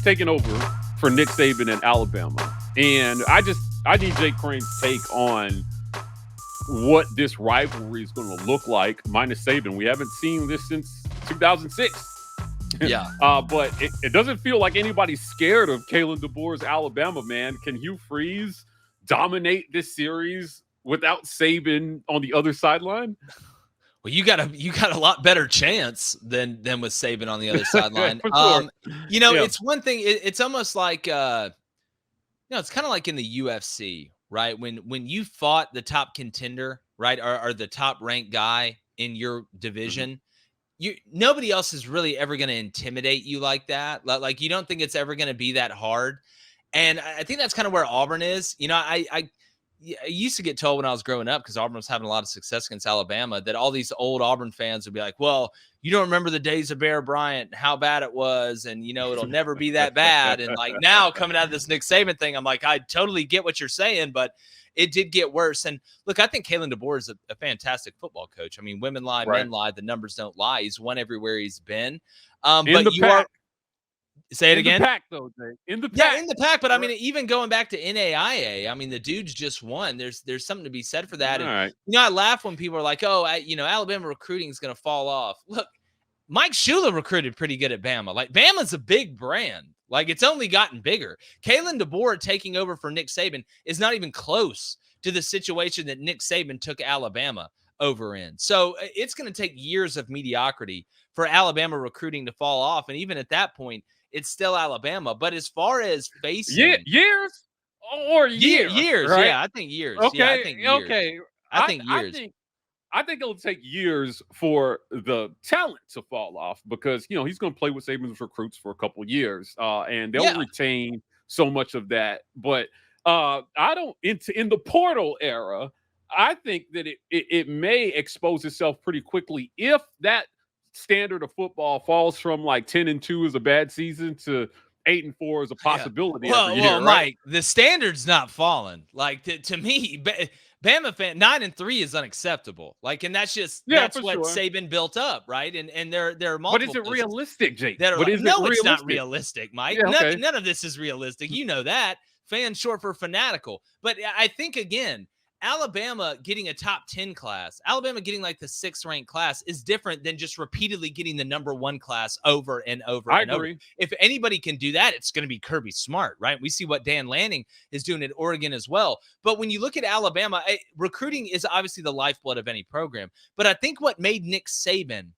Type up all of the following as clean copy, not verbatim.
taking over for Nick Saban in Alabama, and I need Jake Crane's take on what this rivalry is going to look like. Minus Saban, we haven't seen this since 2006. Yeah. But it doesn't feel like anybody's scared of Kalen Deboer's Alabama, man. Can Hugh Freeze dominate this series without Saban on the other sideline? Well, you got a lot better chance than with Saban on the other sideline. Sure. It's one thing. It's almost like it's kind of like in the UFC, right? When you fought the top contender, right, or the top ranked guy in your division. Nobody else is really ever going to intimidate you like that. Like you don't think it's ever going to be that hard. And I think that's kind of where Auburn is. I used to get told when I was growing up, because Auburn was having a lot of success against Alabama, that all these old Auburn fans would be like, well, you don't remember the days of Bear Bryant, how bad it was. And, it'll never be that bad. And like now coming out of this Nick Saban thing, I'm like, I totally get what you're saying, but it did get worse. And look, I think Kalen Deboer is a fantastic football coach. I mean, women lie, men lie. The numbers don't lie. He's won everywhere he's been. But you are. Say it again. In the pack, though, Jay. In the pack. Yeah, in the pack. But I mean, even going back to NAIA, I mean, the dude's just won. There's something to be said for that. And, right. I laugh when people are like, oh, Alabama recruiting is going to fall off. Look, Mike Shula recruited pretty good at Bama. Like, Bama's a big brand. Like, it's only gotten bigger. Kalen Deboer taking over for Nick Saban is not even close to the situation that Nick Saban took Alabama over in. So it's going to take years of mediocrity for Alabama recruiting to fall off. And even at that point, it's still Alabama. But as far as facing years or years, right? Yeah, I think years. Okay, yeah, I think years. Okay. I think years. I think it'll take years for the talent to fall off, because he's going to play with Saban's recruits for a couple of years, and they'll retain so much of that. But I don't in the portal era. I think that it may expose itself pretty quickly if that standard of football falls from like 10-2 is a bad season to 8-4 is a possibility. Well, every year, right? Mike, the standard's not falling. Like to me, Bama fan 9-3 is unacceptable. Like, and that's what Saban built up, right? And there are multiple. But is it realistic, Jake? It's not realistic, Mike. Yeah, okay. None of this is realistic. You know that. Fan short for fanatical. But I think again, Alabama getting a top 10 class, Alabama getting like the 6th ranked class is different than just repeatedly getting the number 1 class over and over and agree. over. If anybody can do that, it's going to be Kirby Smart, right? We see what Dan Lanning is doing at Oregon as well. But when you look at Alabama, recruiting is obviously the lifeblood of any program. But I think what made Nick Saban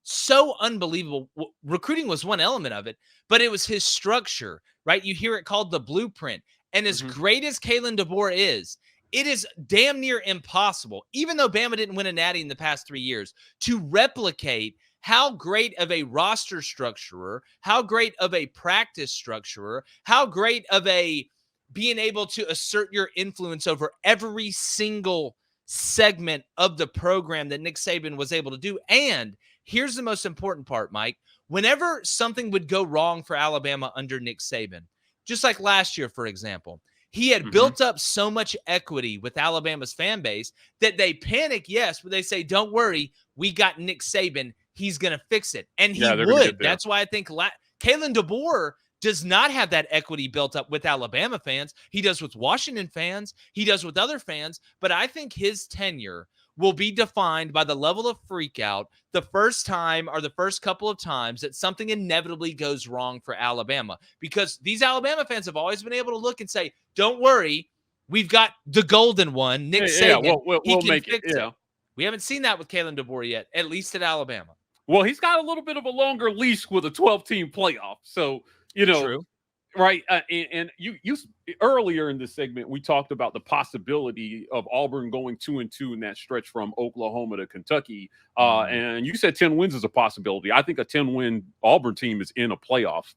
so unbelievable, recruiting was one element of it, but it was his structure, right? You hear it called the blueprint. And as great as Kalen Deboer is, it is damn near impossible, even though Bama didn't win a natty in the past 3 years, to replicate how great of a roster structurer, how great of a practice structurer, how great of a being able to assert your influence over every single segment of the program that Nick Saban was able to do. And here's the most important part, Mike. Whenever something would go wrong for Alabama under Nick Saban, just like last year, for example, he had built up so much equity with Alabama's fan base that they panic, yes, but they say, don't worry, we got Nick Saban. He's going to fix it. And he would. That's why I think Kalen Deboer does not have that equity built up with Alabama fans. He does with Washington fans. He does with other fans. But I think his tenure will be defined by the level of freak out the first time or the first couple of times that something inevitably goes wrong for Alabama. Because these Alabama fans have always been able to look and say, don't worry, we've got the golden one, Nick Saban. We'll make it. Yeah. We haven't seen that with Kalen Deboer yet, at least at Alabama. Well, he's got a little bit of a longer leash with a 12-team playoff. So, True. Right. And you earlier in this segment, we talked about the possibility of Auburn going 2-2 in that stretch from Oklahoma to Kentucky. And you said 10 wins is a possibility. I think a 10-win Auburn team is in a playoff.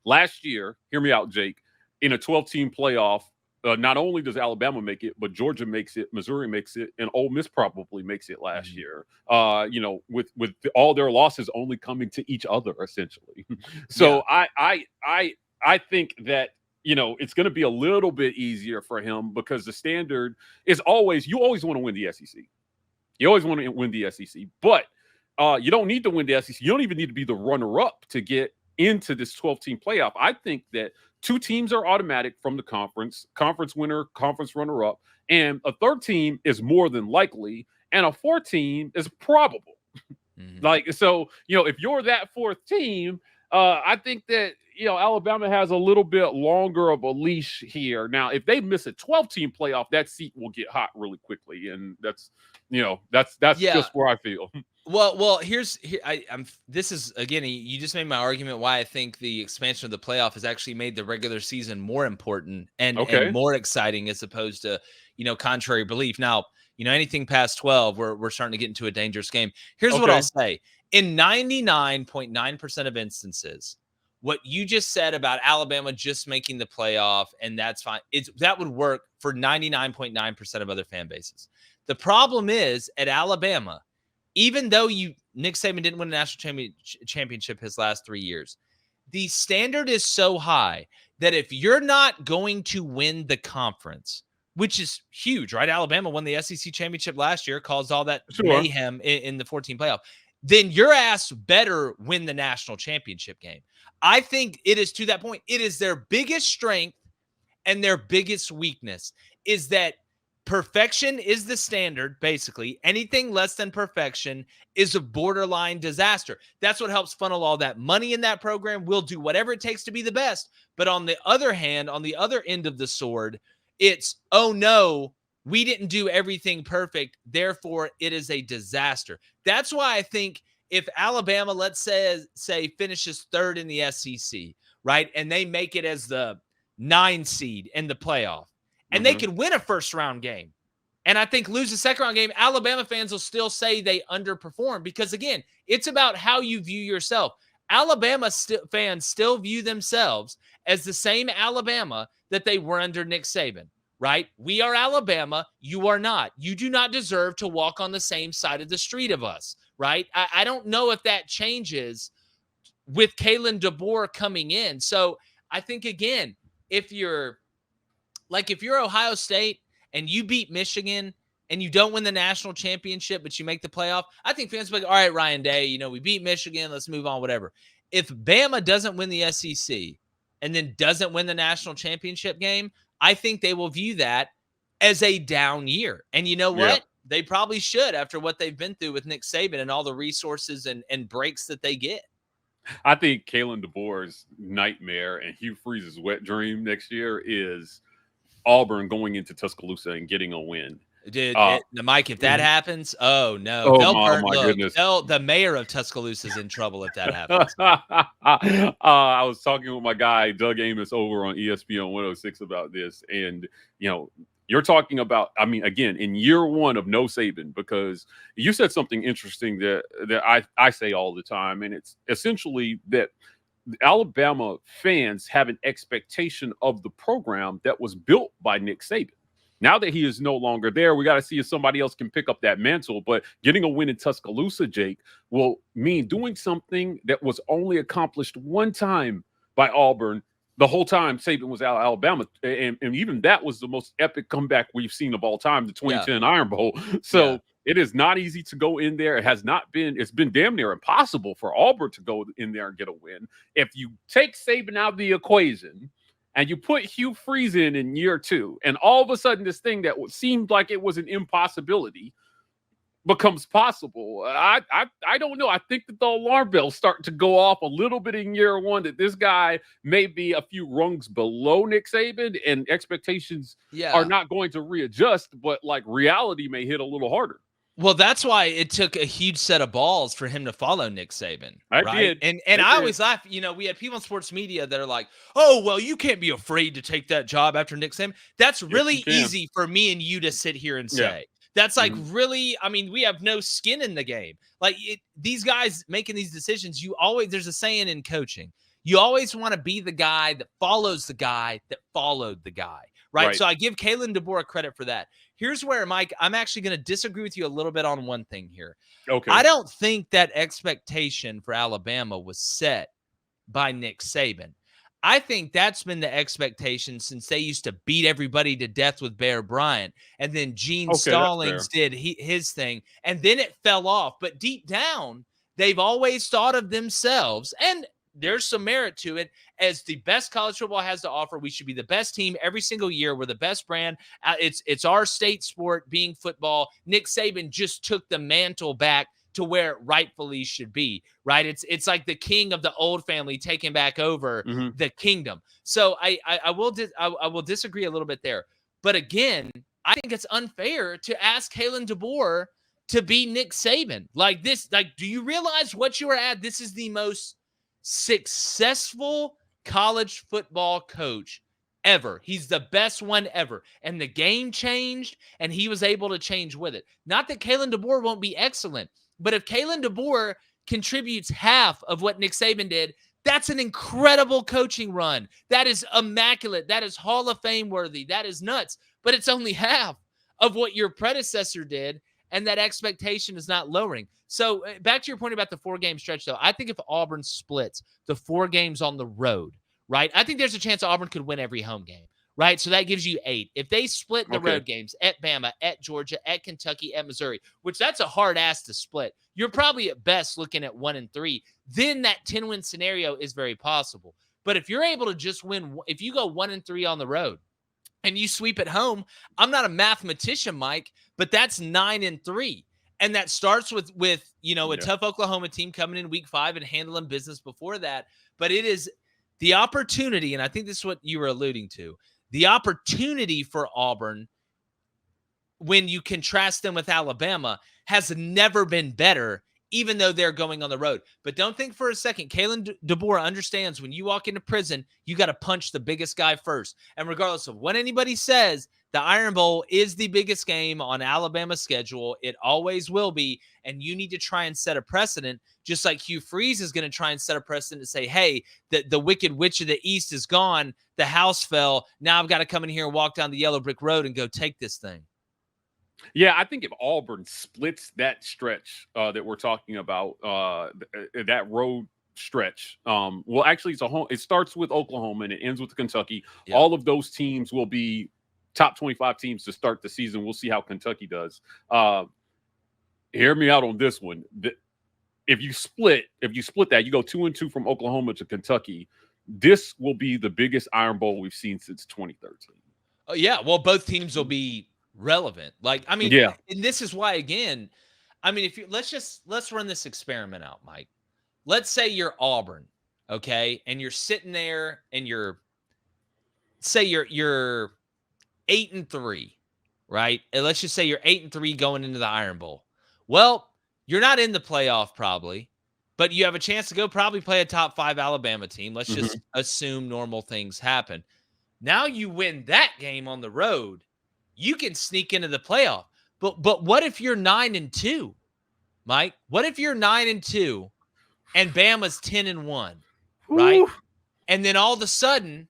Last year, hear me out, Jake, in a 12-team playoff, not only does Alabama make it, but Georgia makes it, Missouri makes it, and Ole Miss probably makes it last year. With all their losses only coming to each other, essentially. So I think that, it's going to be a little bit easier for him because the standard is you always want to win the SEC. You always want to win the SEC, but you don't need to win the SEC. You don't even need to be the runner-up to get into this 12-team playoff. I think that 2 teams are automatic from the conference winner, conference runner-up, and a third team is more than likely, and a fourth team is probable. Like, so, if you're that fourth team, I think that, Alabama has a little bit longer of a leash here. Now, if they miss a 12-team playoff, that seat will get hot really quickly. And that's just where I feel. Well, this is, again, you just made my argument why I think the expansion of the playoff has actually made the regular season more important and more exciting as opposed to, contrary belief. Now, anything past 12, we're starting to get into a dangerous game. Here's what I'll say. In 99.9% of instances, what you just said about Alabama just making the playoff, and that's fine, that would work for 99.9% of other fan bases. The problem is, at Alabama, even though Nick Saban didn't win a national championship his last 3 years, the standard is so high that if you're not going to win the conference, which is huge, right? Alabama won the SEC championship last year, caused all that mayhem in the 14 playoff. Then your ass better win the national championship game. I think it is to that point. It is their biggest strength and their biggest weakness is that perfection is the standard, basically. Anything less than perfection is a borderline disaster. That's what helps funnel all that money in that program. We'll do whatever it takes to be the best. But on the other hand, on the other end of the sword, it's, oh no, we didn't do everything perfect. Therefore, it is a disaster. That's why I think if Alabama, let's say finishes third in the SEC, right, and they make it as the 9 seed in the playoff, and they could win a first-round game, and I think lose a second-round game, Alabama fans will still say they underperformed because, again, it's about how you view yourself. Alabama fans still view themselves as the same Alabama that they were under Nick Saban, right? We are Alabama. You are not. You do not deserve to walk on the same side of the street of us, right? I don't know if that changes with Kalen Deboer coming in. So I think, again, if you're Ohio State and you beat Michigan and you don't win the national championship, but you make the playoff, I think fans will be like, all right, Ryan Day, we beat Michigan. Let's move on, whatever. If Bama doesn't win the SEC and then doesn't win the national championship game, I think they will view that as a down year. And you know what? Yeah. They probably should after what they've been through with Nick Saban and all the resources and breaks that they get. I think Kalen Deboer's nightmare and Hugh Freeze's wet dream next year is Auburn going into Tuscaloosa and getting a win. Dude, Mike, if that happens, oh no. Oh my goodness. The mayor of Tuscaloosa is in trouble if that happens. I was talking with my guy, Doug Amos, over on ESPN 106 about this. And, you're talking about, again, in year one of no Saban, because you said something interesting that I say all the time. And it's essentially that Alabama fans have an expectation of the program that was built by Nick Saban. Now that he is no longer there, we got to see if somebody else can pick up that mantle. But getting a win in Tuscaloosa, Jake, will mean doing something that was only accomplished one time by Auburn the whole time Saban was out of Alabama. And even that was the most epic comeback we've seen of all time, the 2010 Iron Bowl. So it is not easy to go in there. It's been damn near impossible for Auburn to go in there and get a win. If you take Saban out of the equation, and you put Hugh Freeze in year 2, and all of a sudden this thing that seemed like it was an impossibility becomes possible. I don't know. I think that the alarm bells start to go off a little bit in year 1 that this guy may be a few rungs below Nick Saban and expectations are not going to readjust, but like reality may hit a little harder. Well, that's why it took a huge set of balls for him to follow Nick Saban. Right? And I always laugh. We had people in sports media that are like, oh, well, you can't be afraid to take that job after Nick Saban. That's really easy for me and you to sit here and say. Yeah. That's like really, we have no skin in the game. Like these guys making these decisions, there's a saying in coaching. You always want to be the guy that follows the guy that followed the guy. Right? So I give Kalen Deboer credit for that. Here's where, Mike, I'm actually going to disagree with you a little bit on one thing here. Okay. I don't think that expectation for Alabama was set by Nick Saban. I think that's been the expectation since they used to beat everybody to death with Bear Bryant. And then Gene Stallings did his thing. And then it fell off. But deep down, they've always thought of themselves. And there's some merit to it. As the best college football has to offer, we should be the best team every single year. We're the best brand. It's our state sport being football. Nick Saban just took the mantle back to where it rightfully should be, right? It's like the king of the old family taking back over the kingdom. So I will disagree a little bit there. But again, I think it's unfair to ask Kalen Deboer to be Nick Saban. Like this, like, do you realize what you are at? This is the most successful college football coach ever. He's the best one ever. And the game changed, and he was able to change with it. Not that Kalen Deboer won't be excellent, but if Kalen Deboer contributes half of what Nick Saban did, that's an incredible coaching run. That is immaculate. That is Hall of Fame worthy. That is nuts. But it's only half of what your predecessor did, and that expectation is not lowering. So back to your point about the 4-game stretch, though, I think if Auburn splits the 4 games on the road, right, I think there's a chance Auburn could win every home game, right? So that gives you 8. If they split the road games at Bama, at Georgia, at Kentucky, at Missouri, which that's a hard ass to split, you're probably at best looking at 1-3. Then that 10-win scenario is very possible. But if you're able to just win, if you go 1-3 on the road and you sweep at home, I'm not a mathematician, Mike, but that's 9-3. And that starts with a tough Oklahoma team coming in week 5 and handling business before that. But it is the opportunity, and I think this is what you were alluding to, the opportunity for Auburn, when you contrast them with Alabama, has never been better, even though they're going on the road. But don't think for a second, Kalen Deboer understands when you walk into prison, you got to punch the biggest guy first. And regardless of what anybody says, the Iron Bowl is the biggest game on Alabama's schedule. It always will be. And you need to try and set a precedent, just like Hugh Freeze is going to try and set a precedent to say, hey, the wicked witch of the East is gone. The house fell. Now I've got to come in here and walk down the yellow brick road and go take this thing. Yeah, I think if Auburn splits that stretch that we're talking about, that road stretch, well, actually, it's a home. It starts with Oklahoma and it ends with Kentucky. Yep. All of those teams will be top 25 teams to start the season. We'll see how Kentucky does. Hear me out on this one. If you split that, you go 2-2 from Oklahoma to Kentucky. This will be the biggest Iron Bowl we've seen since 2013. Oh yeah, well, both teams will be relevant. Like, I mean, yeah. And this is why, again, I mean, let's run this experiment out, Mike. Let's say you're Auburn, okay, and you're sitting there and you're 8-3, right? And let's just say you're 8-3 going into the Iron Bowl. Well, you're not in the playoff probably, but you have a chance to go probably play a top 5 Alabama team. Let's just assume normal things happen. Now you win that game on the road, you can sneak into the playoff. But what if you're 9-2, Mike? What if you're 9-2 and Bama's 10-1, right? Ooh. And then all of a sudden,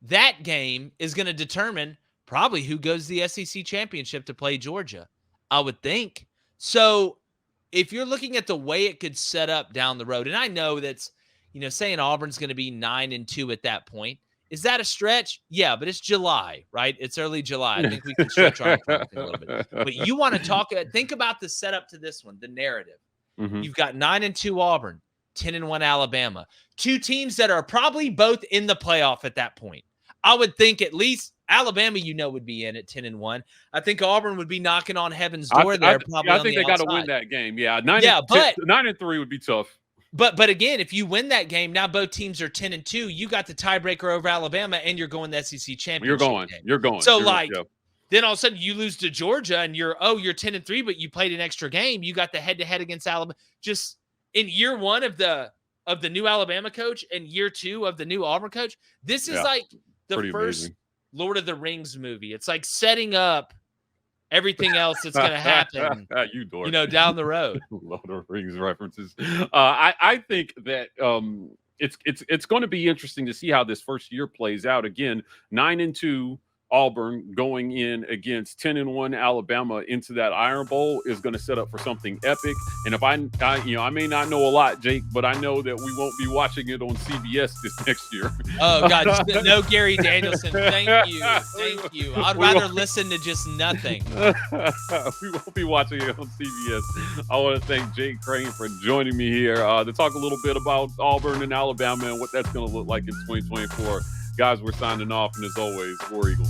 that game is going to determine probably who goes to the SEC championship to play Georgia, I would think. So if you're looking at the way it could set up down the road, and I know that's, saying Auburn's going to be 9-2 at that point, is that a stretch? Yeah, but it's July, right? It's early July. I think we can stretch our a little bit. But you want to think about the setup to this one, the narrative. You've got 9-2 Auburn, 10-1 Alabama. 2 teams that are probably both in the playoff at that point. I would think at least Alabama, would be in at 10-1. I think Auburn would be knocking on heaven's door there. I think they got to win that game. Yeah, 9-3 would be tough. But again, if you win that game, now both teams are 10-2. You got the tiebreaker over Alabama, and you're going the SEC championship. You're going. So then all of a sudden you lose to Georgia, and you're 10-3, but you played an extra game. You got the head-to-head against Alabama. Just in year 1 of the new Alabama coach and year 2 of the new Auburn coach, this is like the first amazing Lord of the Rings movie. It's like setting up everything else that's going to happen, down the road. Lord of the Rings references. I think that it's going to be interesting to see how this first year plays out. Again, 9-2 Auburn going in against 10-1 Alabama into that Iron Bowl is going to set up for something epic. And if I may not know a lot, Jake, but I know that we won't be watching it on CBS this next year. Oh God, just no Gary Danielson. Thank you. I'd rather listen to just nothing. We won't be watching it on CBS. I want to thank Jake Crane for joining me here to talk a little bit about Auburn and Alabama and what that's going to look like in 2024. Guys, we're signing off, and as always, War Eagle.